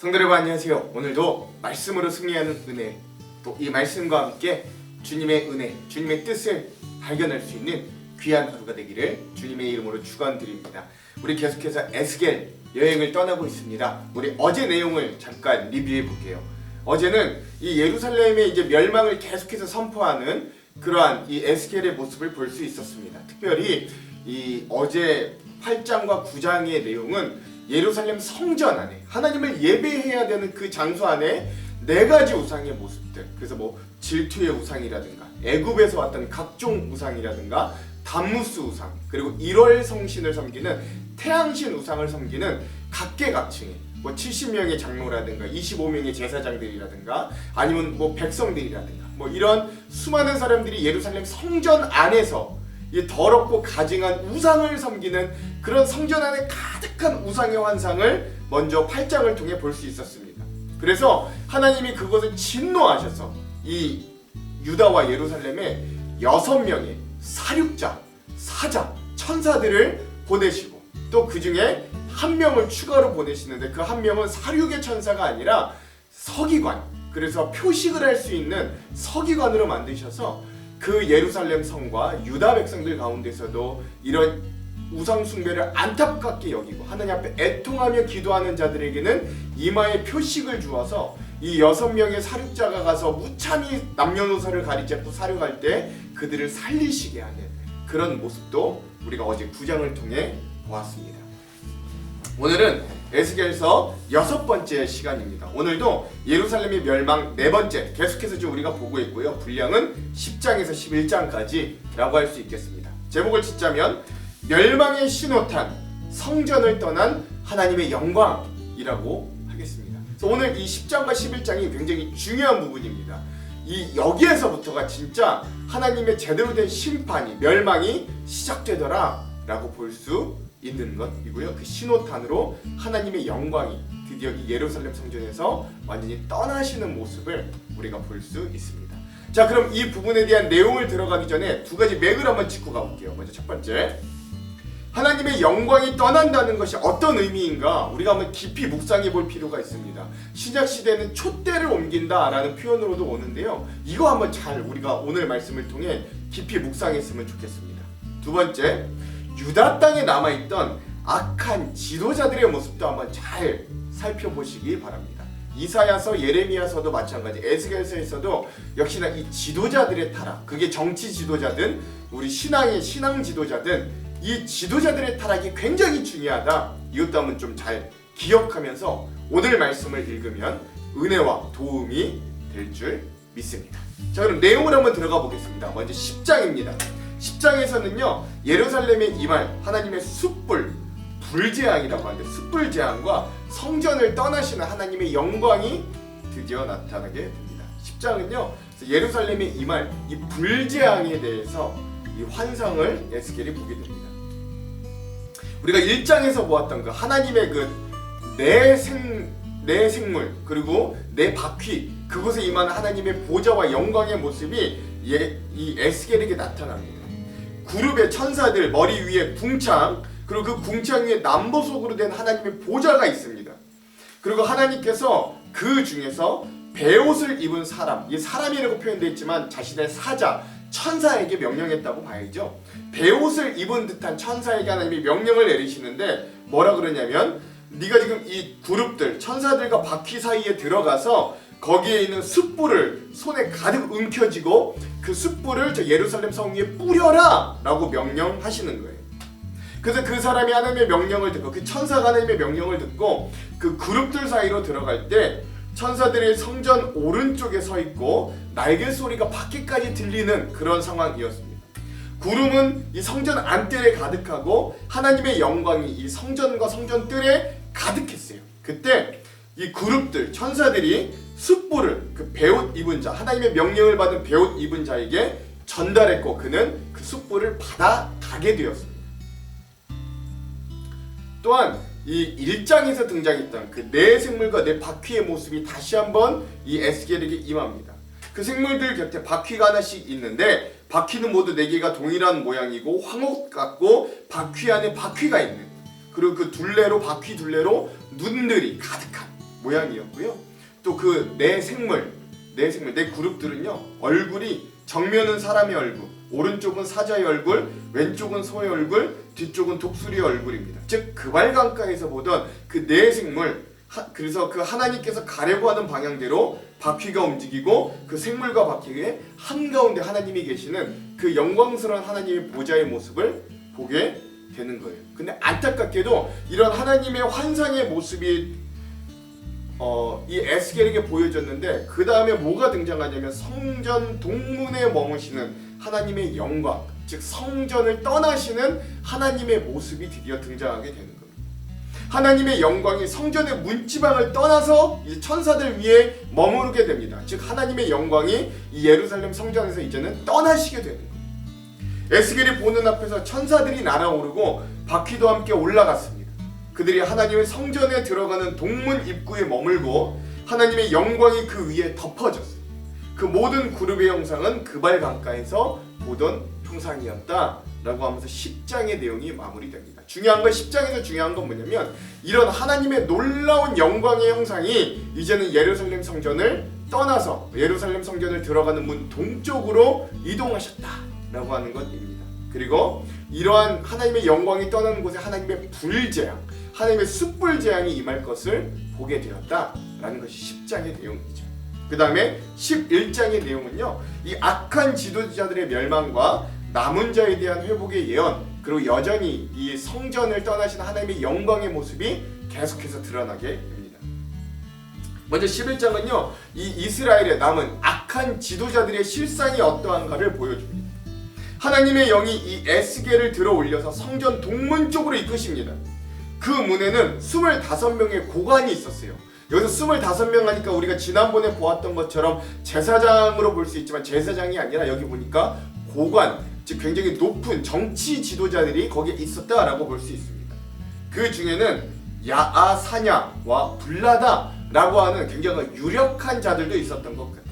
성도 여러분 안녕하세요. 오늘도 말씀으로 승리하는 은혜, 또 이 말씀과 함께 주님의 은혜, 주님의 뜻을 발견할 수 있는 귀한 하루가 되기를 주님의 이름으로 축원드립니다. 우리 계속해서 에스겔 여행을 떠나고 있습니다. 우리 어제 내용을 잠깐 리뷰해 볼게요. 어제는 이 예루살렘의 이제 멸망을 계속해서 선포하는 그러한 이 에스겔의 모습을 볼 수 있었습니다. 특별히 이 어제 8장과 9장의 내용은 예루살렘 성전 안에 하나님을 예배해야 되는 그 장소 안에 4가지 우상의 모습들, 그래서 뭐 질투의 우상이라든가 애굽에서 왔던 각종 우상이라든가 담무스 우상, 그리고 1월 성신을 섬기는 태양신 우상을 섬기는 각계각층의 뭐 70명의 장로라든가 25명의 제사장들이라든가 아니면 뭐 백성들이라든가 뭐 이런 수많은 사람들이 예루살렘 성전 안에서 이 더럽고 가증한 우상을 섬기는 그런 성전 안에 가득한 우상의 환상을 먼저 8장을 통해 볼 수 있었습니다. 그래서 하나님이 그것을 진노하셔서 이 유다와 예루살렘에 6명의 사륙자, 사자, 천사들을 보내시고 또 그 중에 한 명을 추가로 보내시는데 그 한 명은 사륙의 천사가 아니라 서기관, 그래서 표식을 할 수 있는 서기관으로 만드셔서 그 예루살렘 성과 유다 백성들 가운데서도 이런 우상 숭배를 안타깝게 여기고 하나님 앞에 애통하며 기도하는 자들에게는 이마에 표식을 주어서 이 6명의 사륙자가 가서 무참히 남녀노소를 가리지 않고 사륙할 때 그들을 살리시게 하는 그런 모습도 우리가 어제 9장을 통해 보았습니다. 오늘은 에스겔서 6번째 시간입니다. 오늘도 예루살렘의 멸망 4번째 계속해서 좀 우리가 보고 있고요. 분량은 10장에서 11장까지라고 할 수 있겠습니다. 제목을 짓자면 멸망의 신호탄, 성전을 떠난 하나님의 영광이라고 하겠습니다. 그래서 오늘 이 10장과 11장이 굉장히 중요한 부분입니다. 이 여기에서부터가 진짜 하나님의 제대로 된 심판이, 멸망이 시작되더라 라고 볼 수 있는 것이고요. 그 신호탄으로 하나님의 영광이 드디어 이 예루살렘 성전에서 완전히 떠나시는 모습을 우리가 볼 수 있습니다. 자, 그럼 이 부분에 대한 내용을 들어가기 전에 2가지 맥을 한번 짚고 가볼게요. 먼저 첫 번째, 하나님의 영광이 떠난다는 것이 어떤 의미인가 우리가 한번 깊이 묵상해 볼 필요가 있습니다. 신약 시대는 촛대를 옮긴다라는 표현으로도 오는데요. 이거 한번 잘 우리가 오늘 말씀을 통해 깊이 묵상했으면 좋겠습니다. 두 번째, 유다 땅에 남아있던 악한 지도자들의 모습도 한번 잘 살펴보시기 바랍니다. 이사야서, 예레미야서도 마찬가지, 에스겔서에서도 역시나 이 지도자들의 타락, 그게 정치 지도자든 우리 신앙 지도자든 이 지도자들의 타락이 굉장히 중요하다. 이것도 한번 좀 잘 기억하면서 오늘 말씀을 읽으면 은혜와 도움이 될 줄 믿습니다. 자, 그럼 내용을 한번 들어가 보겠습니다. 먼저 10장입니다. 10장에서는요 예루살렘에 임할 하나님의 숯불, 불재앙이라고 하는데 숯불재앙과 성전을 떠나시는 하나님의 영광이 드디어 나타나게 됩니다. 10장은요 예루살렘에 임할 이 불재앙에 대해서 이 환상을 에스겔이 보게 됩니다. 우리가 1장에서 보았던 그 하나님의 그 내 생물 그리고 내 바퀴, 그곳에 임하는 하나님의 보좌와 영광의 모습이 이 에스겔에게 나타납니다. 그룹의 천사들 머리 위에 궁창, 그리고 그 궁창 위에 남보석으로 된 하나님의 보좌가 있습니다. 그리고 하나님께서 그 중에서 베옷을 입은 사람, 이 사람이라고 표현되어 있지만 자신의 사자, 천사에게 명령했다고 봐야죠. 베옷을 입은 듯한 천사에게 하나님이 명령을 내리시는데 뭐라 그러냐면, 네가 지금 이 그룹들, 천사들과 바퀴 사이에 들어가서 거기에 있는 숯불을 손에 가득 움켜쥐고 그 숯불을 저 예루살렘 성 위에 뿌려라 라고 명령하시는 거예요. 그래서 그 사람이 하나님의 명령을 듣고, 그 천사가 하나님의 명령을 듣고 그 그룹들 사이로 들어갈 때 천사들이 성전 오른쪽에 서 있고 날개 소리가 밖에까지 들리는 그런 상황이었습니다. 구름은 이 성전 안뜰에 가득하고 하나님의 영광이 이 성전과 성전 뜰에 가득했어요. 그때 이 그룹들, 천사들이 숯불을 그 베옷 입은 자, 하나님의 명령을 받은 베옷 입은 자에게 전달했고 그는 그 숯불을 받아가게 되었습니다. 또한 이 1장에서 등장했던 그 네 생물과 네 바퀴의 모습이 다시 한번 이 에스겔에게 임합니다. 그 생물들 곁에 바퀴가 하나씩 있는데 바퀴는 모두 4개가 동일한 모양이고 황옥 같고 바퀴 안에 바퀴가 있는, 그리고 그 둘레로, 바퀴 둘레로 눈들이 가득한 모양이었고요. 또 그 네 생물, 네 그룹들은요, 얼굴이 정면은 사람의 얼굴, 오른쪽은 사자의 얼굴, 왼쪽은 소의 얼굴, 뒤쪽은 독수리의 얼굴입니다. 즉 그발강가에서 보던 그 네 생물, 그래서 그 하나님께서 가려고 하는 방향대로 바퀴가 움직이고 그 생물과 바퀴의 한가운데 하나님이 계시는 그 영광스러운 하나님의 보좌의 모습을 보게 되는 거예요. 근데 안타깝게도 이런 하나님의 환상의 모습이 이 에스겔에게 보여졌는데 그 다음에 뭐가 등장하냐면 성전 동문에 머무시는 하나님의 영광, 즉 성전을 떠나시는 하나님의 모습이 드디어 등장하게 되는 겁니다. 하나님의 영광이 성전의 문지방을 떠나서 이제 천사들 위에 머무르게 됩니다. 즉 하나님의 영광이 이 예루살렘 성전에서 이제는 떠나시게 되는 거예요. 에스겔이 보는 앞에서 천사들이 날아오르고 바퀴도 함께 올라갔습니다. 그들이 하나님의 성전에 들어가는 동문 입구에 머물고 하나님의 영광이 그 위에 덮어졌어요. 그 모든 그룹의 형상은 그발강가에서 보던 형상이었다라고 하면서 10장의 내용이 마무리됩니다. 중요한 건 10장에서 중요한 건 뭐냐면 이런 하나님의 놀라운 영광의 형상이 이제는 예루살렘 성전을 떠나서 예루살렘 성전을 들어가는 문 동쪽으로 이동하셨다라고 하는 것입니다. 그리고 이러한 하나님의 영광이 떠나는 곳에 하나님의 불재앙, 하나님의 숯불 재앙이 임할 것을 보게 되었다라는 것이 10장의 내용이죠. 그 다음에 11장의 내용은요, 이 악한 지도자들의 멸망과 남은 자에 대한 회복의 예언, 그리고 여전히 이 성전을 떠나신 하나님의 영광의 모습이 계속해서 드러나게 됩니다. 먼저 11장은요, 이 이스라엘에 남은 악한 지도자들의 실상이 어떠한가를 보여줍니다. 하나님의 영이 이 에스겔을 들어 올려서 성전 동문 쪽으로 이끄십니다. 그 문에는 25명의 고관이 있었어요. 여기서 25명 하니까 우리가 지난번에 보았던 것처럼 제사장으로 볼 수 있지만 제사장이 아니라 여기 보니까 고관, 즉 굉장히 높은 정치 지도자들이 거기에 있었다라고 볼 수 있습니다. 그 중에는 야아사냐와 불라다라고 하는 굉장히 유력한 자들도 있었던 것 같아요.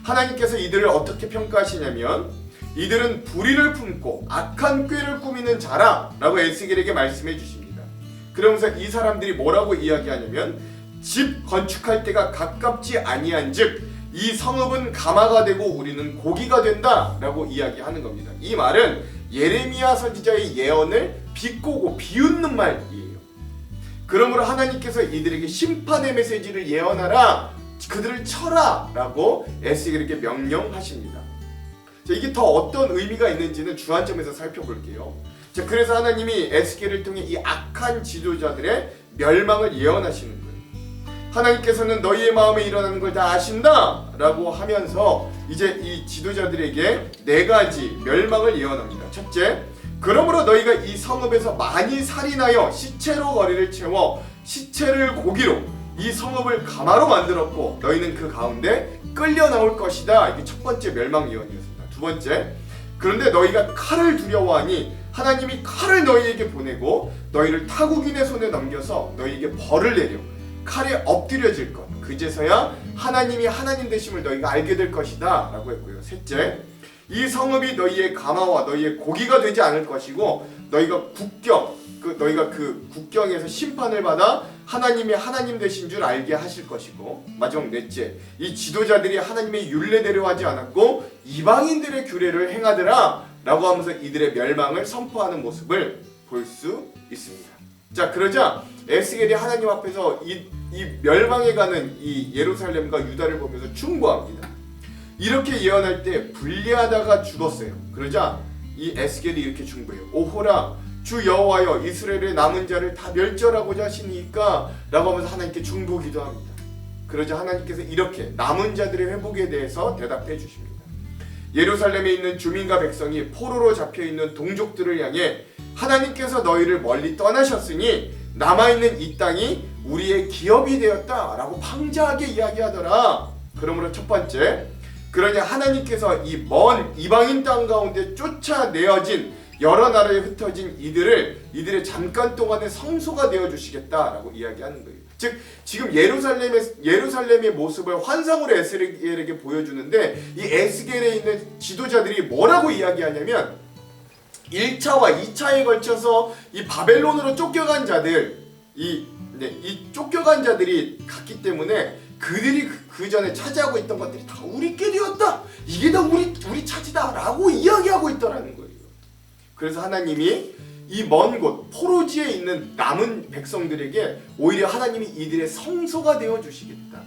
하나님께서 이들을 어떻게 평가하시냐면 이들은 불의를 품고 악한 꾀를 꾸미는 자라라고 에스겔에게 말씀해 주십니다. 그러면서 이 사람들이 뭐라고 이야기하냐면 집 건축할 때가 가깝지 아니한즉 이 성읍은 가마가 되고 우리는 고기가 된다라고 이야기하는 겁니다. 이 말은 예레미야 선지자의 예언을 비꼬고 비웃는 말이에요. 그러므로 하나님께서 이들에게 심판의 메시지를 예언하라, 그들을 쳐라라고 에스겔에게 명령하십니다. 자, 이게 더 어떤 의미가 있는지는 주안점에서 살펴볼게요. 자, 그래서 하나님이 에스겔을 통해 이 악한 지도자들의 멸망을 예언하시는 거예요. 하나님께서는 너희의 마음에 일어나는 걸 다 아신다 라고 하면서 이제 이 지도자들에게 4가지 멸망을 예언합니다. 첫째, 그러므로 너희가 이 성읍에서 많이 살인하여 시체로 거리를 채워 시체를 고기로 이 성읍을 가마로 만들었고 너희는 그 가운데 끌려 나올 것이다. 이게 첫 번째 멸망 예언이었습니다. 두 번째, 그런데 너희가 칼을 두려워하니 하나님이 칼을 너희에게 보내고 너희를 타국인의 손에 넘겨서 너희에게 벌을 내려 칼에 엎드려질 것, 그제서야 하나님이 하나님 되심을 너희가 알게 될 것이다 라고 했고요. 셋째, 이 성읍이 너희의 가마와 너희의 고기가 되지 않을 것이고 너희가 너희가 그 국경에서 심판을 받아 하나님이 하나님 되신 줄 알게 하실 것이고, 마지막 넷째, 이 지도자들이 하나님의 율례대로 하지 않았고 이방인들의 규례를 행하더라 라고 하면서 이들의 멸망을 선포하는 모습을 볼 수 있습니다. 자, 그러자 에스겔이 하나님 앞에서 이 멸망해 가는 이 예루살렘과 유다를 보면서 충고합니다. 이렇게 예언할 때 불리하다가 죽었어요. 그러자 이 에스겔이 이렇게 충고해요. 오호라, 주 여호와여, 이스라엘의 남은 자를 다 멸절하고자 하시니까 라고 하면서 하나님께 중보기도 합니다. 그러자 하나님께서 이렇게 남은 자들의 회복에 대해서 대답해 주십니다. 예루살렘에 있는 주민과 백성이 포로로 잡혀있는 동족들을 향해 하나님께서 너희를 멀리 떠나셨으니 남아있는 이 땅이 우리의 기업이 되었다 라고 방자하게 이야기하더라. 그러므로 첫 번째, 그러냐 하나님께서 이 먼 이방인 땅 가운데 쫓아내어진 여러 나라에 흩어진 이들의 잠깐 동안의 성소가 되어주시겠다라고 이야기하는 거예요. 즉 지금 예루살렘의 모습을 환상으로 에스겔에게 보여주는데 이 에스겔에 있는 지도자들이 뭐라고 이야기하냐면 1차와 2차에 걸쳐서 이 바벨론으로 쫓겨간 자들, 이 네, 이 쫓겨간 자들이 갔기 때문에 그들이 그 전에 차지하고 있던 것들이 다 우리께 되었다. 이게 다 우리 차지다라고 이야기하고 있더라는 거예요. 그래서 하나님이 이 먼 곳 포로지에 있는 남은 백성들에게 오히려 하나님이 이들의 성소가 되어 주시겠다.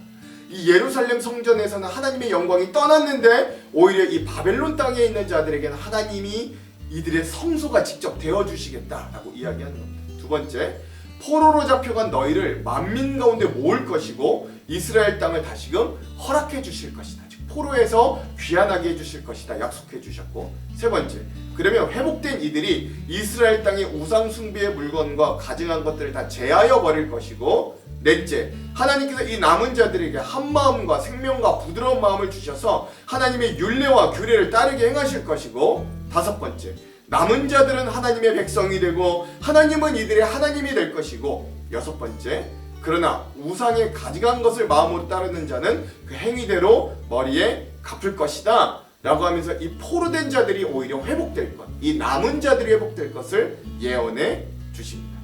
이 예루살렘 성전에서는 하나님의 영광이 떠났는데 오히려 이 바벨론 땅에 있는 자들에게는 하나님이 이들의 성소가 직접 되어 주시겠다라고 이야기하는 겁니다. 두 번째, 포로로 잡혀간 너희를 만민 가운데 모을 것이고 이스라엘 땅을 다시금 허락해 주실 것이다. 즉 포로에서 귀환하게 해주실 것이다 약속해 주셨고, 세 번째, 그러면 회복된 이들이 이스라엘 땅의 우상 숭배의 물건과 가증한 것들을 다 제하여 버릴 것이고, 넷째, 하나님께서 이 남은 자들에게 한 마음과 생명과 부드러운 마음을 주셔서 하나님의 율례와 규례를 따르게 행하실 것이고, 다섯 번째, 남은 자들은 하나님의 백성이 되고 하나님은 이들의 하나님이 될 것이고, 여섯 번째, 그러나 우상에 가증한 것을 마음으로 따르는 자는 그 행위대로 머리에 갚을 것이다 라고 하면서 이 포로된 자들이 오히려 회복될 것, 이 남은 자들이 회복될 것을 예언해 주십니다.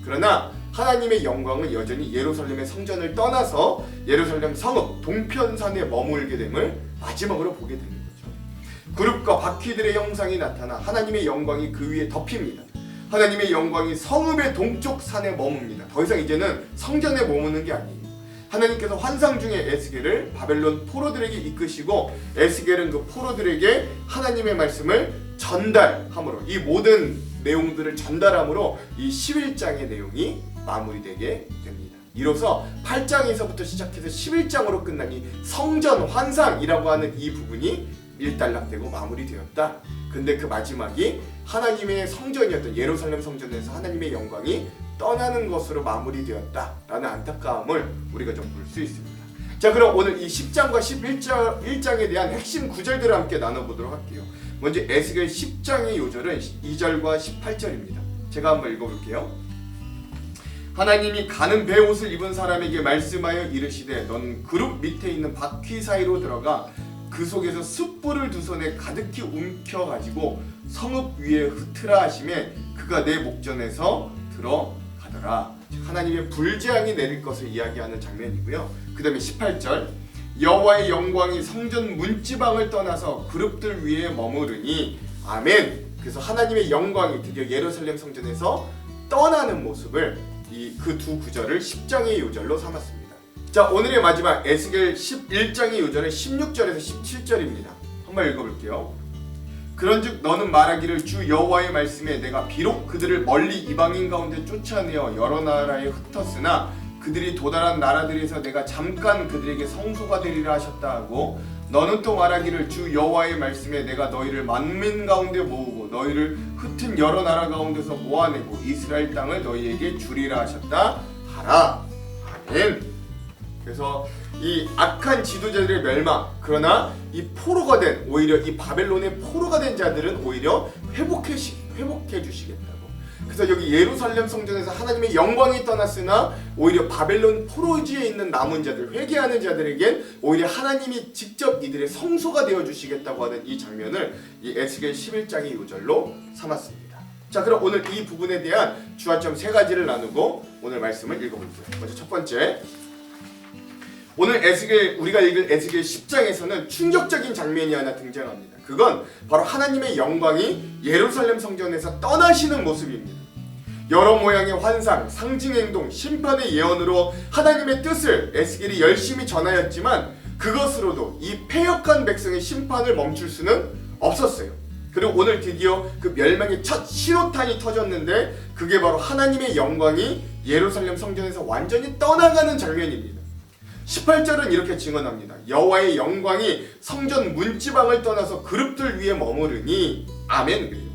그러나 하나님의 영광은 여전히 예루살렘의 성전을 떠나서 예루살렘 성읍 동편산에 머물게 됨을 마지막으로 보게 되는 거죠. 그룹과 바퀴들의 형상이 나타나 하나님의 영광이 그 위에 덮입니다. 하나님의 영광이 성읍의 동쪽 산에 머뭅니다. 더 이상 이제는 성전에 머무는 게 아니에요. 하나님께서 환상 중에 에스겔을 바벨론 포로들에게 이끄시고 에스겔은 그 포로들에게 하나님의 말씀을 전달함으로, 이 모든 내용들을 전달함으로 이 11장의 내용이 마무리되게 됩니다. 이로써 8장에서부터 시작해서 11장으로 끝난 이 성전 환상이라고 하는 이 부분이 일단락되고 마무리되었다. 근데 그 마지막이 하나님의 성전이었던 예루살렘 성전에서 하나님의 영광이 떠나는 것으로 마무리되었다라는 안타까움을 우리가 좀 볼 수 있습니다. 자, 그럼 오늘 이 10장과 11장에 대한 핵심 구절들을 함께 나눠보도록 할게요. 먼저 에스겔 10장의 요절은 2절과 18절입니다. 제가 한번 읽어볼게요. 하나님이 가는 배 옷을 입은 사람에게 말씀하여 이르시되 넌 그룹 밑에 있는 바퀴 사이로 들어가 그 속에서 숯불을 두 손에 가득히 움켜가지고 성읍 위에 흩으라 하시매 그가 내 목전에서 들어가더라. 하나님의 불재앙이 내릴 것을 이야기하는 장면이고요. 그 다음에 18절, 여호와의 영광이 성전 문지방을 떠나서 그룹들 위에 머무르니 아멘. 그래서 하나님의 영광이 드디어 예루살렘 성전에서 떠나는 모습을 그 두 구절을 10장의 요절로 삼았습니다. 자, 오늘의 마지막 에스겔 11장의 요절은 16절에서 17절입니다. 한번 읽어볼게요. 그런즉 너는 말하기를 주 여호와의 말씀에 내가 비록 그들을 멀리 이방인 가운데 쫓아내어 여러 나라에 흩었으나 그들이 도달한 나라들에서 내가 잠깐 그들에게 성소가 되리라 하셨다 하고, 너는 또 말하기를 주 여호와의 말씀에 내가 너희를 만민 가운데 모으고 너희를 흩은 여러 나라 가운데서 모아내고 이스라엘 땅을 너희에게 주리라 하셨다 하라. 아멘. 그래서 이 악한 지도자들의 멸망, 그러나 이 포로가 된, 오히려 이 바벨론의 포로가 된 자들은 오히려 회복해 주시겠다고. 그래서 여기 예루살렘 성전에서 하나님의 영광이 떠났으나 오히려 바벨론 포로지에 있는 남은 자들, 회개하는 자들에겐 오히려 하나님이 직접 이들의 성소가 되어 주시겠다고 하는 이 장면을 이 에스겔 11장의 요절로 삼았습니다. 자, 그럼 오늘 이 부분에 대한 주안점 세 가지를 나누고 오늘 말씀을 읽어볼게요. 먼저 첫 번째, 오늘 우리가 읽은 에스겔 10장에서는 충격적인 장면이 하나 등장합니다. 그건 바로 하나님의 영광이 예루살렘 성전에서 떠나시는 모습입니다. 여러 모양의 환상, 상징 행동, 심판의 예언으로 하나님의 뜻을 에스겔이 열심히 전하였지만 그것으로도 이 패역한 백성의 심판을 멈출 수는 없었어요. 그리고 오늘 드디어 그 멸망의 첫 신호탄이 터졌는데 그게 바로 하나님의 영광이 예루살렘 성전에서 완전히 떠나가는 장면입니다. 18절은 이렇게 증언합니다. 여호와의 영광이 성전 문지방을 떠나서 그룹들 위에 머무르니 아멘. 그래요.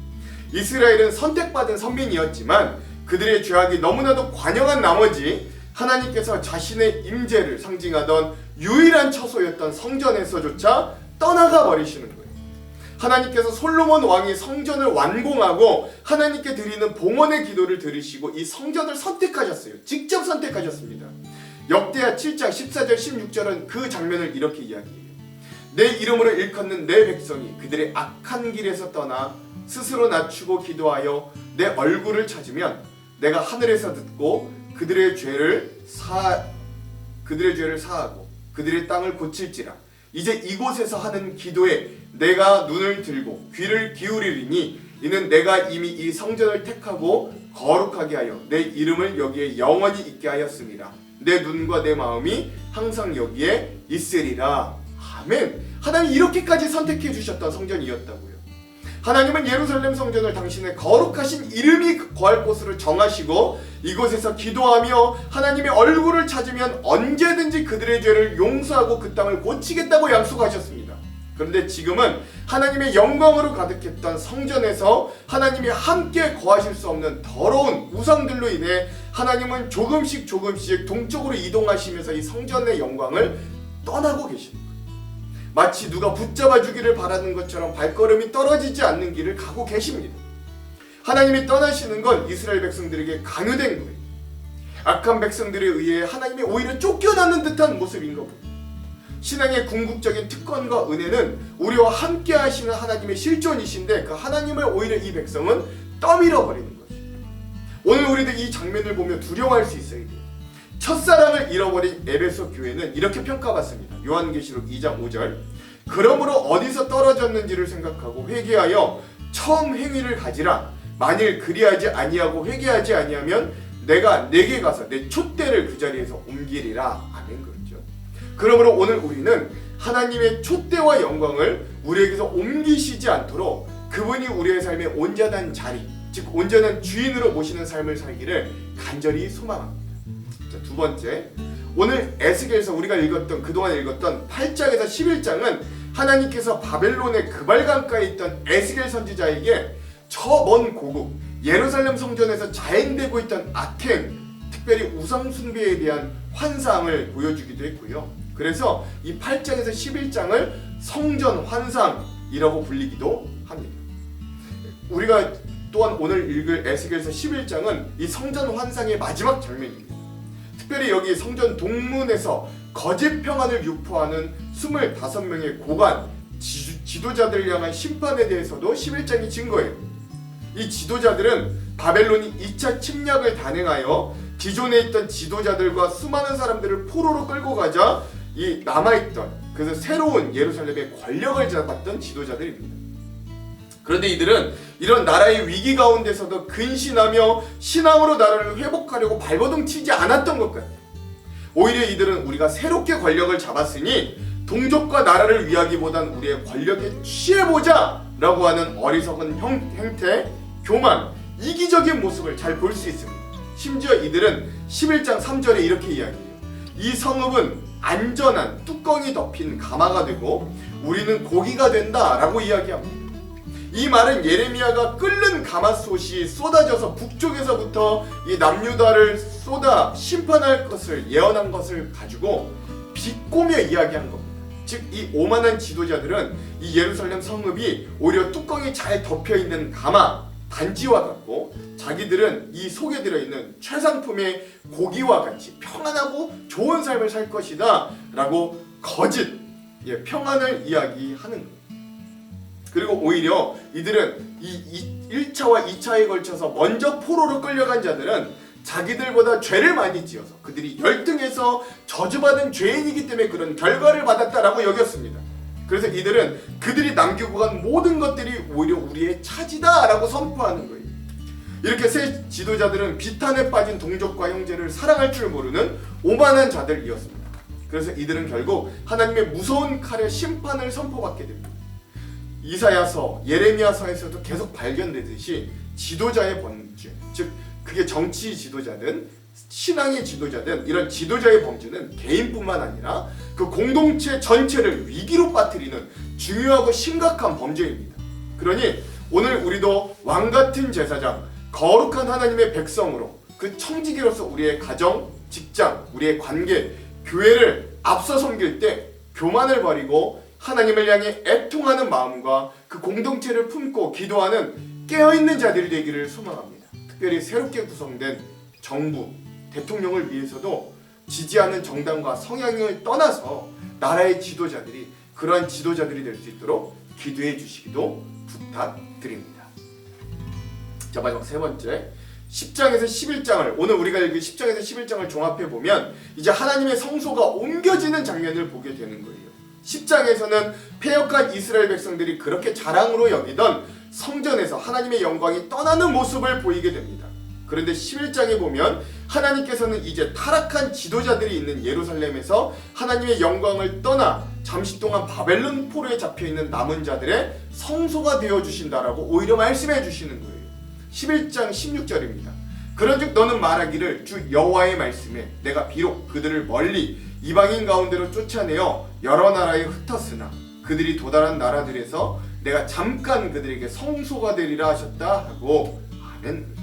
이스라엘은 선택받은 선민이었지만 그들의 죄악이 너무나도 관영한 나머지 하나님께서 자신의 임재를 상징하던 유일한 처소였던 성전에서조차 떠나가 버리시는 거예요. 하나님께서 솔로몬 왕이 성전을 완공하고 하나님께 드리는 봉헌의 기도를 들으시고 이 성전을 선택하셨어요. 직접 선택하셨습니다. 역대하 7장 14절 16절은 그 장면을 이렇게 이야기해요. 내 이름으로 일컫는 내 백성이 그들의 악한 길에서 떠나 스스로 낮추고 기도하여 내 얼굴을 찾으면 내가 하늘에서 듣고 그들의 죄를 사하고 그들의 땅을 고칠지라. 이제 이곳에서 하는 기도에 내가 눈을 들고 귀를 기울이리니 이는 내가 이미 이 성전을 택하고 거룩하게 하여 내 이름을 여기에 영원히 있게 하였습니다. 내 눈과 내 마음이 항상 여기에 있으리라. 아멘. 하나님이 이렇게까지 선택해 주셨던 성전이었다고요. 하나님은 예루살렘 성전을 당신의 거룩하신 이름이 거할 곳으로 정하시고 이곳에서 기도하며 하나님의 얼굴을 찾으면 언제든지 그들의 죄를 용서하고 그 땅을 고치겠다고 약속하셨습니다. 그런데 지금은 하나님의 영광으로 가득했던 성전에서 하나님이 함께 거하실 수 없는 더러운 우상들로 인해 하나님은 조금씩 동쪽으로 이동하시면서 이 성전의 영광을 떠나고 계십니다. 마치 누가 붙잡아 주기를 바라는 것처럼 발걸음이 떨어지지 않는 길을 가고 계십니다. 하나님이 떠나시는 건 이스라엘 백성들에게 강요된 거예요. 악한 백성들에 의해 하나님이 오히려 쫓겨나는 듯한 모습인 겁니다. 신앙의 궁극적인 특권과 은혜는 우리와 함께 하시는 하나님의 실존이신데 그 하나님을 오히려 이 백성은 떠밀어 버리는 거죠. 오늘 우리도 이 장면을 보며 두려워할 수 있어야 돼요. 첫사랑을 잃어버린 에베소 교회는 이렇게 평가받습니다. 요한계시록 2장 5절. 그러므로 어디서 떨어졌는지를 생각하고 회개하여 처음 행위를 가지라. 만일 그리하지 아니하고 회개하지 아니하면 내가 내게 가서 내 촛대를 그 자리에서 옮기리라. 아멘. 그렇죠. 그러므로 오늘 우리는 하나님의 촛대와 영광을 우리에게서 옮기시지 않도록 그분이 우리의 삶의 온전한 자리, 즉 온전한 주인으로 모시는 삶을 살기를 간절히 소망합니다. 자, 두 번째, 오늘 에스겔서 우리가 그동안 읽었던 8장에서 11장은 하나님께서 바벨론의 그발강가에 있던 에스겔 선지자에게 저 먼 고국 예루살렘 성전에서 자행되고 있던 악행, 특별히 우상 숭배에 대한 환상을 보여주기도 했고요. 그래서 이 8장에서 11장을 성전 환상이라고 불리기도 합니다. 우리가 또한 오늘 읽을 에스겔서 11장은 이 성전 환상의 마지막 장면입니다. 특별히 여기 성전 동문에서 거짓 평안을 유포하는 25명의 고관, 지도자들을 향한 심판에 대해서도 11장이 증거해요. 이 지도자들은 바벨론이 2차 침략을 단행하여 기존에 있던 지도자들과 수많은 사람들을 포로로 끌고 가자 이 남아있던, 그래서 새로운 예루살렘의 권력을 잡았던 지도자들입니다. 그런데 이들은 이런 나라의 위기 가운데서도 근신하며 신앙으로 나라를 회복하려고 발버둥 치지 않았던 것 같아요. 오히려 이들은 우리가 새롭게 권력을 잡았으니 동족과 나라를 위하기보단 우리의 권력에 취해보자 라고 하는 어리석은 행태, 교만, 이기적인 모습을 잘 볼 수 있습니다. 심지어 이들은 11장 3절에 이렇게 이야기해요. 이 성읍은 안전한 뚜껑이 덮인 가마가 되고 우리는 고기가 된다 라고 이야기합니다. 이 말은 예레미야가 끓는 가마솥이 쏟아져서 북쪽에서부터 이 남유다를 쏟아 심판할 것을 예언한 것을 가지고 비꼬며 이야기한 겁니다. 즉 이 오만한 지도자들은 이 예루살렘 성읍이 오히려 뚜껑이 잘 덮여있는 가마, 단지와 같고 자기들은 이 속에 들어있는 최상품의 고기와 같이 평안하고 좋은 삶을 살 것이다 라고 거짓 평안을 이야기하는 거예요. 그리고 오히려 이들은 이 1차와 2차에 걸쳐서 먼저 포로로 끌려간 자들은 자기들보다 죄를 많이 지어서 그들이 열등해서 저주받은 죄인이기 때문에 그런 결과를 받았다라고 여겼습니다. 그래서 이들은 그들이 남기고 간 모든 것들이 오히려 우리의 차지다 라고 선포하는 거예요. 이렇게 새 지도자들은 비탄에 빠진 동족과 형제를 사랑할 줄 모르는 오만한 자들이었습니다. 그래서 이들은 결국 하나님의 무서운 칼의 심판을 선포받게 됩니다. 이사야서, 예레미야서에서도 계속 발견되듯이 지도자의 범죄, 즉 그게 정치 지도자든 신앙의 지도자든 이런 지도자의 범죄는 개인뿐만 아니라 그 공동체 전체를 위기로 빠뜨리는 중요하고 심각한 범죄입니다. 그러니 오늘 우리도 왕같은 제사장, 거룩한 하나님의 백성으로 그 청지기로서 우리의 가정, 직장, 우리의 관계, 교회를 앞서 섬길 때 교만을 버리고 하나님을 향해 애통하는 마음과 그 공동체를 품고 기도하는 깨어있는 자들이 되기를 소망합니다. 특별히 새롭게 구성된 정부, 대통령을 위해서도 지지하는 정당과 성향을 떠나서 나라의 지도자들이 그러한 지도자들이 될 수 있도록 기도해 주시기도 부탁드립니다. 자, 마지막 세 번째, 10장에서 11장을 오늘 우리가 읽은 10장에서 11장을 종합해 보면 이제 하나님의 성소가 옮겨지는 장면을 보게 되는 거예요. 10장에서는 패역한 이스라엘 백성들이 그렇게 자랑으로 여기던 성전에서 하나님의 영광이 떠나는 모습을 보이게 됩니다. 그런데 11장에 보면 하나님께서는 이제 타락한 지도자들이 있는 예루살렘에서 하나님의 영광을 떠나 잠시 동안 바벨론 포로에 잡혀있는 남은 자들의 성소가 되어주신다라고 오히려 말씀해 주시는 거예요. 11장 16절입니다. 그런즉 너는 말하기를 주 여호와의 말씀에 내가 비록 그들을 멀리 이방인 가운데로 쫓아내어 여러 나라에 흩었으나 그들이 도달한 나라들에서 내가 잠깐 그들에게 성소가 되리라 하셨다 하고 아멘. 그렇죠.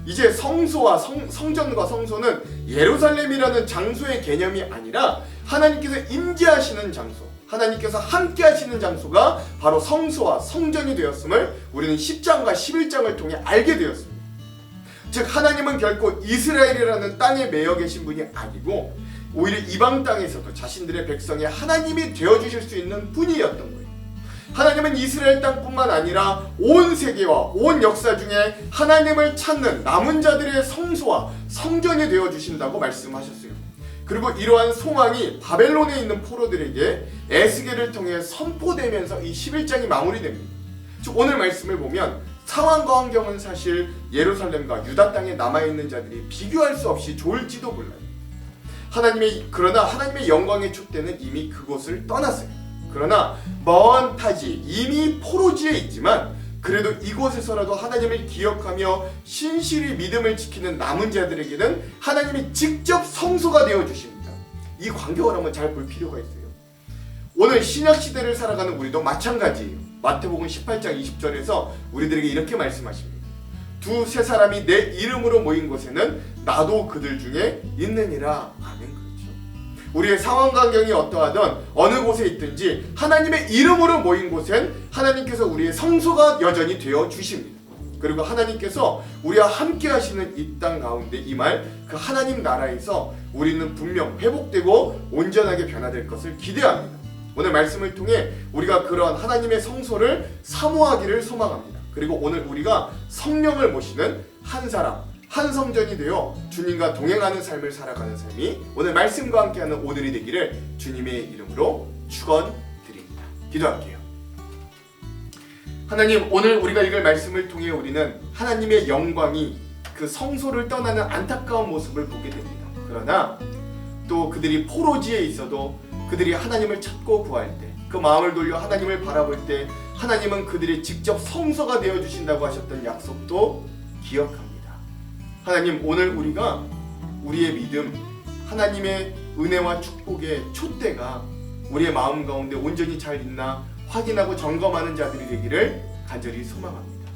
이제 성소와 성전과 성소는 예루살렘이라는 장소의 개념이 아니라 하나님께서 임재하시는 장소, 하나님께서 함께 하시는 장소가 바로 성소와 성전이 되었음을 우리는 10장과 11장을 통해 알게 되었습니다. 즉 하나님은 결코 이스라엘이라는 땅에 매여 계신 분이 아니고 오히려 이방 땅에서도 자신들의 백성의 하나님이 되어주실 수 있는 분이었던 거예요. 하나님은 이스라엘 땅뿐만 아니라 온 세계와 온 역사 중에 하나님을 찾는 남은 자들의 성소와 성전이 되어주신다고 말씀하셨어요. 그리고 이러한 소망이 바벨론에 있는 포로들에게 에스겔을 통해 선포되면서 이 11장이 마무리됩니다. 즉 오늘 말씀을 보면 상황과 환경은 사실 예루살렘과 유다 땅에 남아있는 자들이 비교할 수 없이 좋을지도 몰라요. 그러나 하나님의 영광의 촛대는 이미 그곳을 떠났어요. 그러나 먼 타지 이미 포로지에 있지만 그래도 이곳에서라도 하나님을 기억하며 신실히 믿음을 지키는 남은 자들에게는 하나님이 직접 성소가 되어주십니다. 이 광경을 한번 잘 볼 필요가 있어요. 오늘 신약시대를 살아가는 우리도 마찬가지예요. 마태복음 18장 20절에서 우리들에게 이렇게 말씀하십니다. 두세 사람이 내 이름으로 모인 곳에는 나도 그들 중에 있느니라. 아멘. 그렇죠. 우리의 상황 환경이 어떠하든 어느 곳에 있든지 하나님의 이름으로 모인 곳엔 하나님께서 우리의 성소가 여전히 되어 주십니다. 그리고 하나님께서 우리와 함께 하시는 이 땅 가운데 임할 그 하나님 나라에서 우리는 분명 회복되고 온전하게 변화될 것을 기대합니다. 오늘 말씀을 통해 우리가 그러한 하나님의 성소를 사모하기를 소망합니다. 그리고 오늘 우리가 성령을 모시는 한 사람, 한 성전이 되어 주님과 동행하는 삶을 살아가는 삶이 오늘 말씀과 함께하는 오늘이 되기를 주님의 이름으로 축원드립니다. 기도할게요. 하나님, 오늘 우리가 읽을 말씀을 통해 우리는 하나님의 영광이 그 성소를 떠나는 안타까운 모습을 보게 됩니다. 그러나 또 그들이 포로지에 있어도 그들이 하나님을 찾고 구할 때, 그 마음을 돌려 하나님을 바라볼 때 하나님은 그들의 직접 성소가 되어주신다고 하셨던 약속도 기억합니다. 하나님, 오늘 우리가 우리의 믿음, 하나님의 은혜와 축복의 촛대가 우리의 마음 가운데 온전히 잘 있나 확인하고 점검하는 자들이 되기를 간절히 소망합니다.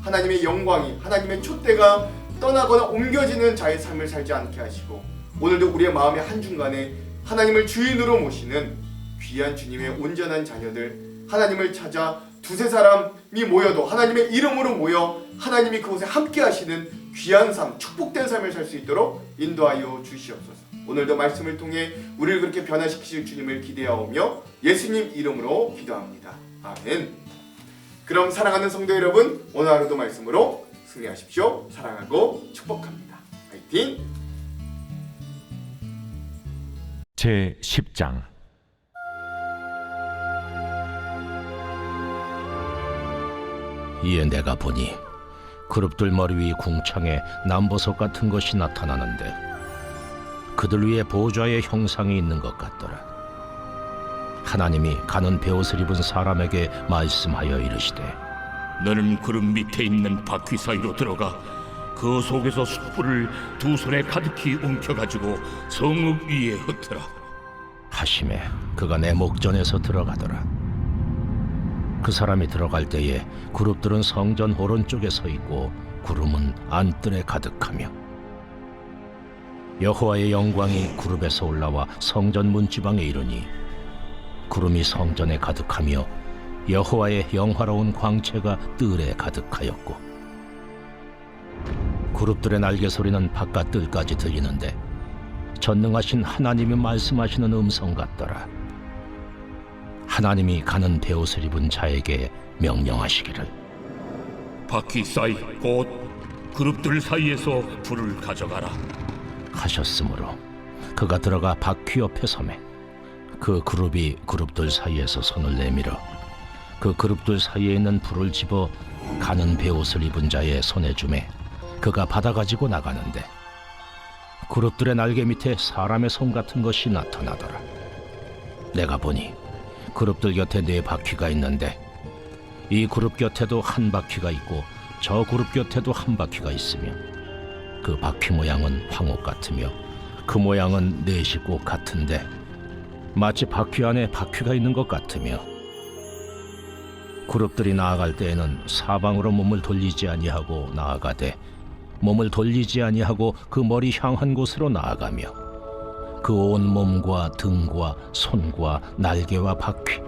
하나님의 영광이, 하나님의 촛대가 떠나거나 옮겨지는 자의 삶을 살지 않게 하시고 오늘도 우리의 마음의 한중간에 하나님을 주인으로 모시는 귀한 주님의 온전한 자녀들, 하나님을 찾아 두세 사람이 모여도 하나님의 이름으로 모여 하나님이 그곳에 함께 하시는 귀한 삶, 축복된 삶을 살 수 있도록 인도하여 주시옵소서. 오늘도 말씀을 통해 우리를 그렇게 변화시키실 주님을 기대하오며 예수님 이름으로 기도합니다. 아멘. 그럼 사랑하는 성도 여러분, 오늘 하루도 말씀으로 승리하십시오. 사랑하고 축복합니다. 화이팅! 제10장 이에 내가 보니 그룹들 머리 위 궁창에 남보석 같은 것이 나타나는데 그들 위에 보좌의 형상이 있는 것 같더라. 하나님이 가는 베옷을 입은 사람에게 말씀하여 이르시되 너는 구름 밑에 있는 바퀴 사이로 들어가 그 속에서 숯불을 두 손에 가득히 움켜가지고 성읍 위에 흩어라 하시매 그가 내 목전에서 들어가더라. 그 사람이 들어갈 때에 그룹들은 성전 오른쪽에 서 있고 구름은 안뜰에 가득하며 여호와의 영광이 그룹에서 올라와 성전 문지방에 이르니 구름이 성전에 가득하며 여호와의 영화로운 광채가 뜰에 가득하였고 그룹들의 날개 소리는 바깥 뜰까지 들리는데 전능하신 하나님이 말씀하시는 음성 같더라. 하나님이 가는 베옷을 입은 자에게 명령하시기를 바퀴 사이 곧 그룹들 사이에서 불을 가져가라. 하셨으므로 그가 들어가 바퀴 옆에 서매 그 그룹이 그룹들 사이에서 손을 내밀어 그 그룹들 사이에 있는 불을 집어 가는 베옷을 입은 자의 손에 주매 그가 받아가지고 나가는데 그룹들의 날개 밑에 사람의 손 같은 것이 나타나더라. 내가 보니 그룹들 곁에 4바퀴가 있는데 이 그룹 곁에도 한 바퀴가 있고 저 그룹 곁에도 한 바퀴가 있으며 그 바퀴 모양은 황옥 같으며 그 모양은 4시 꼭 같은데 마치 바퀴 안에 바퀴가 있는 것 같으며 그룹들이 나아갈 때에는 사방으로 몸을 돌리지 아니하고 나아가되 몸을 돌리지 아니하고 그 머리 향한 곳으로 나아가며 그 온 몸과 등과 손과 날개와 바퀴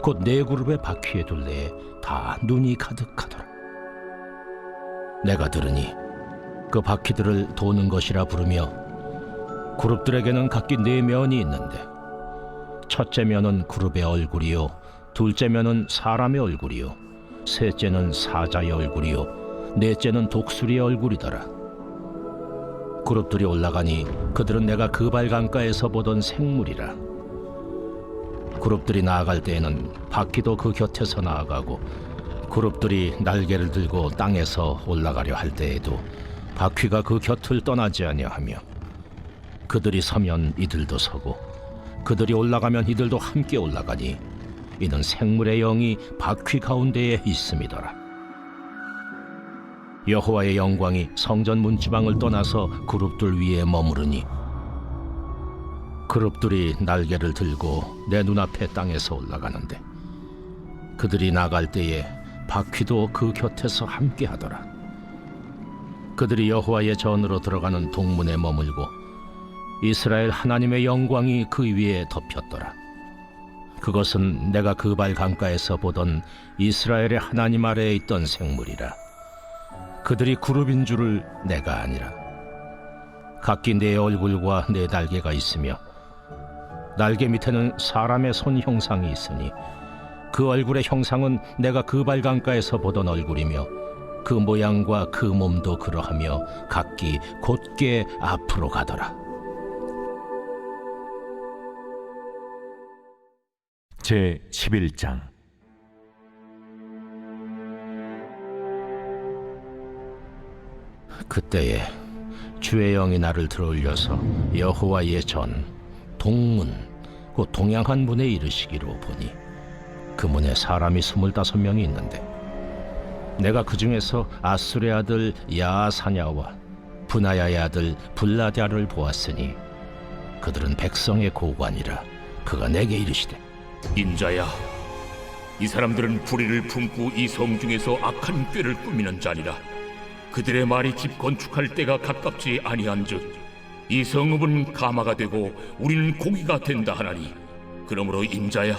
곧 4그룹의 바퀴의 둘레에 다 눈이 가득하더라. 내가 들으니 그 바퀴들을 도는 것이라 부르며 그룹들에게는 각기 4면이 있는데 첫째 면은 그룹의 얼굴이요 둘째 면은 사람의 얼굴이요 셋째는 사자의 얼굴이요 넷째는 독수리의 얼굴이더라. 그룹들이 올라가니 그들은 내가 그발 강가에서 보던 생물이라. 그룹들이 나아갈 때에는 바퀴도 그 곁에서 나아가고 그룹들이 날개를 들고 땅에서 올라가려 할 때에도 바퀴가 그 곁을 떠나지 아니하며 그들이 서면 이들도 서고 그들이 올라가면 이들도 함께 올라가니 이는 생물의 영이 바퀴 가운데에 있음이더라. 여호와의 영광이 성전 문지방을 떠나서 그룹들 위에 머무르니 그룹들이 날개를 들고 내 눈앞에 땅에서 올라가는데 그들이 나갈 때에 바퀴도 그 곁에서 함께 하더라. 그들이 여호와의 전으로 들어가는 동문에 머물고 이스라엘 하나님의 영광이 그 위에 덮였더라. 그것은 내가 그발 강가에서 보던 이스라엘의 하나님 아래에 있던 생물이라. 그들이 그룹인 줄을 내가 아니라. 각기 4 얼굴과 4 날개가 있으며 날개 밑에는 사람의 손 형상이 있으니 그 얼굴의 형상은 내가 그발 강가에서 보던 얼굴이며 그 모양과 그 몸도 그러하며 각기 곧게 앞으로 가더라. 제 11장. 그때에 주의 영이 나를 들어올려서 여호와의 전 동문 곧 동양한 문에 이르시기로 보니 그 문에 사람이 25명이 있는데 내가 그 중에서 아술의 아들 야사냐와 분하야의 아들 블라랴를 보았으니 그들은 백성의 고관이라. 그가 내게 이르시되 인자야, 이 사람들은 불의를 품고 이 성 중에서 악한 꾀를 꾸미는 자니라. 그들의 말이 집 건축할 때가 가깝지 아니한즉 이 성읍은 가마가 되고 우리는 고기가 된다 하나니, 그러므로 인자야,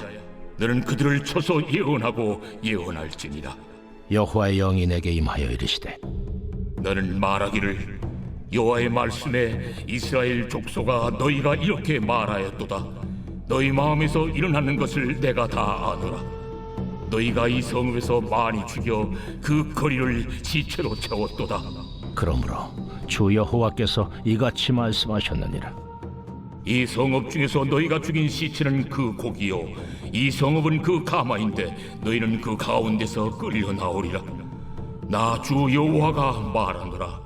너는 그들을 쳐서 예언하고 예언할지니라. 여호와의 영이 내게 임하여 이르시되 너는 말하기를, 여호와의 말씀에 이스라엘 족속아, 너희가 이렇게 말하였도다. 너희 마음에서 일어나는 것을 내가 다 아노라. 너희가 이 성읍에서 많이 죽여 그 거리를 시체로 채웠도다. 그러므로 주 여호와께서 이같이 말씀하셨느니라. 이 성읍 중에서 너희가 죽인 시체는 그 고기요, 이 성읍은 그 가마인데 너희는 그 가운데서 끌려 나오리라. 나 주 여호와가 말하노라.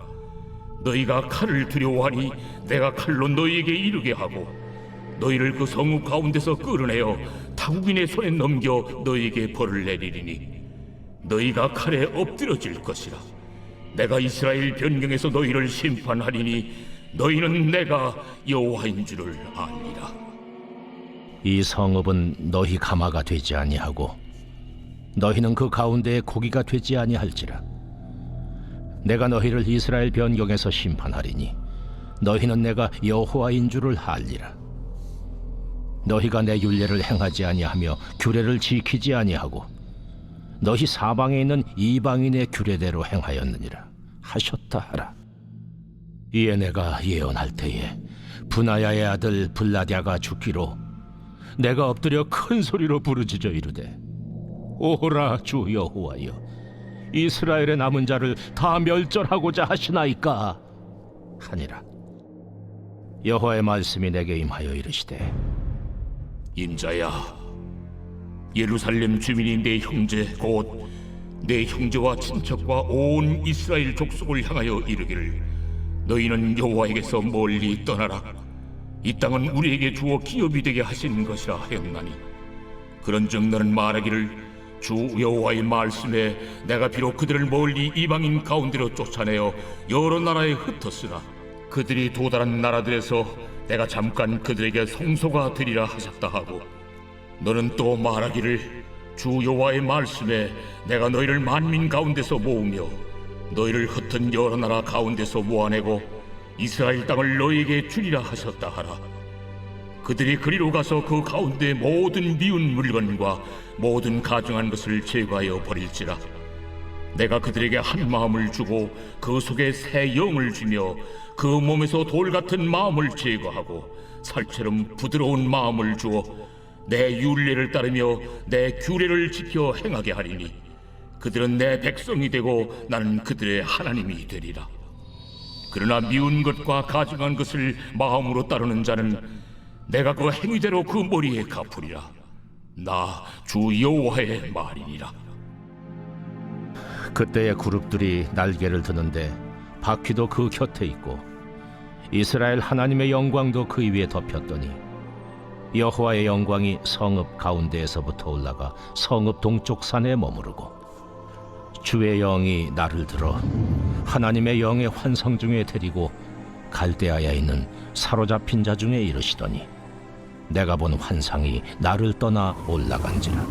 너희가 칼을 두려워하니 내가 칼로 너희에게 이르게 하고 너희를 그 성읍 가운데서 끌어내어 타국인의 손에 넘겨 너희에게 벌을 내리리니 너희가 칼에 엎드려질 것이라. 내가 이스라엘 변경에서 너희를 심판하리니 너희는 내가 여호와인 줄을 아니라. 이 성읍은 너희 가마가 되지 아니하고 너희는 그 가운데에 고기가 되지 아니할지라. 내가 너희를 이스라엘 변경에서 심판하리니 너희는 내가 여호와인 줄을 알리라. 너희가 내 율례를 행하지 아니하며 규례를 지키지 아니하고 너희 사방에 있는 이방인의 규례대로 행하였느니라 하셨다 하라. 이에 내가 예언할 때에 분하야의 아들 블라랴가 죽기로 내가 엎드려 큰 소리로 부르짖어 이르되, 오라 주 여호와여, 이스라엘의 남은 자를 다 멸절하고자 하시나이까 하니라. 여호와의 말씀이 내게 임하여 이르시되 인자야, 예루살렘 주민이 내 형제 곧 내 형제와 친척과 온 이스라엘 족속을 향하여 이르기를 너희는 여호와에게서 멀리 떠나라. 이 땅은 우리에게 주어 기업이 되게 하신 것이라 하였나니 그런즉 너는 말하기를 주 여호와의 말씀에 내가 비록 그들을 멀리 이방인 가운데로 쫓아내어 여러 나라에 흩었으나 그들이 도달한 나라들에서 내가 잠깐 그들에게 성소가 되리라 하셨다 하고 너는 또 말하기를 주 여호와의 말씀에 내가 너희를 만민 가운데서 모으며 너희를 흩은 여러 나라 가운데서 모아내고 이스라엘 땅을 너희에게 주리라 하셨다 하라. 그들이 그리로 가서 그 가운데 모든 미운 물건과 모든 가증한 것을 제거하여 버릴지라. 내가 그들에게 한 마음을 주고 그 속에 새 영을 주며 그 몸에서 돌 같은 마음을 제거하고 살처럼 부드러운 마음을 주어 내 율례를 따르며 내 규례를 지켜 행하게 하리니 그들은 내 백성이 되고 나는 그들의 하나님이 되리라. 그러나 미운 것과 가증한 것을 마음으로 따르는 자는 내가 그 행위대로 그 머리에 갚으리라. 나 주 여호와의 말이니라. 그때의 그룹들이 날개를 드는데 바퀴도 그 곁에 있고 이스라엘 하나님의 영광도 그 위에 덮였더니 여호와의 영광이 성읍 가운데에서부터 올라가 성읍 동쪽 산에 머무르고 주의 영이 나를 들어 하나님의 영의 환상 중에 데리고 갈대아에 있는 사로잡힌 자 중에 이르시더니 내가 본 환상이 나를 떠나 올라간지라.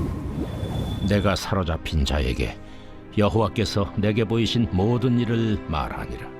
내가 사로잡힌 자에게 여호와께서 내게 보이신 모든 일을 말하니라.